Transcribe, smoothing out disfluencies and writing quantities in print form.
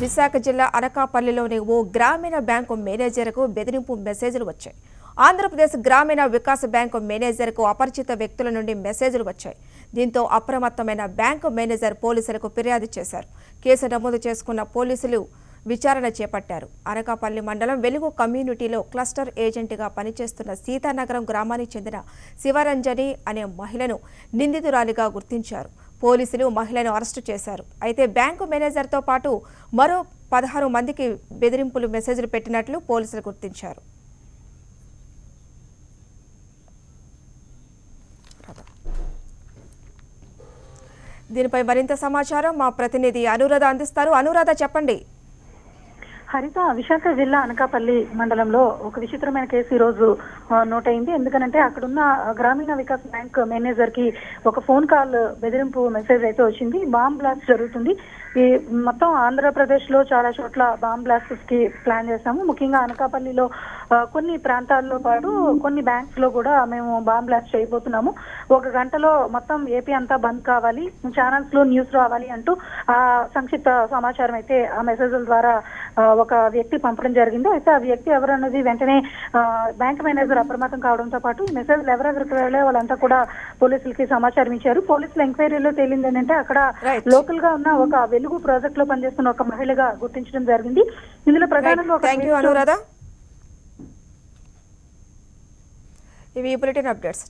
విశాఖ జిల్లా అనకాపల్లిలోని ఓ గ్రామీణ బ్యాంకు మేనేజర్కు బెదిరింపు మెసేజ్లు వచ్చాయి. ఆంధ్రప్రదేశ్ గ్రామీణ వికాస్ బ్యాంకు మేనేజర్కు అపరిచిత వ్యక్తుల నుండి మెసేజ్లు వచ్చాయి. దీంతో అప్రమత్తమైన బ్యాంకు మేనేజర్ పోలీసులకు ఫిర్యాదు చేశారు. కేసు నమోదు చేసుకున్న పోలీసులు విచారణ చేపట్టారు. అనకాపల్లి మండలం వెలుగు కమ్యూనిటీలో క్లస్టర్ ఏజెంట్గా పనిచేస్తున్న సీతానగరం గ్రామానికి చెందిన శివరంజని అనే మహిళను నిందితురాలిగా గుర్తించారు. పోలీసులు మహిళను అరెస్టు చేశారు. అయితే బ్యాంకు మేనేజర్తో పాటు మరో 16 మందికి బెదిరింపులు మెసేజ్లు పెట్టినట్లు పోలీసులు గుర్తించారు. దీనిపై మరింత సమాచారం మా ప్రతినిధి అనురాధ అందిస్తారు. అనురాధ, చెప్పండి. హరిత, విశాఖ జిల్లా అనకాపల్లి మండలంలో ఒక విచిత్రమైన కేసు ఈ రోజు నోట్ అయింది. ఎందుకంటే అక్కడున్న గ్రామీణ వికాస్ బ్యాంక్ మేనేజర్ కి ఒక ఫోన్ కాల్ బెదిరింపు మెసేజ్ అయితే వచ్చింది. బాంబ్ బ్లాస్ట్ జరుగుతుంది. ఈ మొత్తం ఆంధ్రప్రదేశ్ లో చాలా చోట్ల బాంబ్ బ్లాస్ట్స్ కి ప్లాన్ చేశాము. ముఖ్యంగా అనకాపల్లిలో కొన్ని ప్రాంతాల్లో పాటు కొన్ని బ్యాంక్స్ లో కూడా మేము బాంబ్ బ్లాస్ట్ చేయబోతున్నాము. 1 గంటలో మొత్తం ఏపీ అంతా బంద్ కావాలి, ఛానల్స్ లో న్యూస్ రావాలి అంటూ ఆ సంక్షిప్త సమాచారం అయితే ఆ మెసేజ్ల ద్వారా ఒక వ్యక్తి పంపడం జరిగింది. అయితే ఆ వ్యక్తి ఎవరన్నది వెంటనే బ్యాంక్ మేనేజర్ అప్రమత్తం కావడంతో పాటు ఈ మెసేజ్లు ఎవరెవరికి వెళ్ళే వాళ్ళంతా కూడా పోలీసులకి సమాచారం ఇచ్చారు. పోలీసుల ఎంక్వైరీలో తేలింది ఏంటంటే అక్కడ లోకల్ గా ఉన్న ఒక వెలుగు ప్రాజెక్ట్ లో పనిచేస్తున్న ఒక మహిళగా గుర్తించడం జరిగింది. ఇందులో ప్రధానంగా ఇవి బులెటిన్ అప్డేట్స్.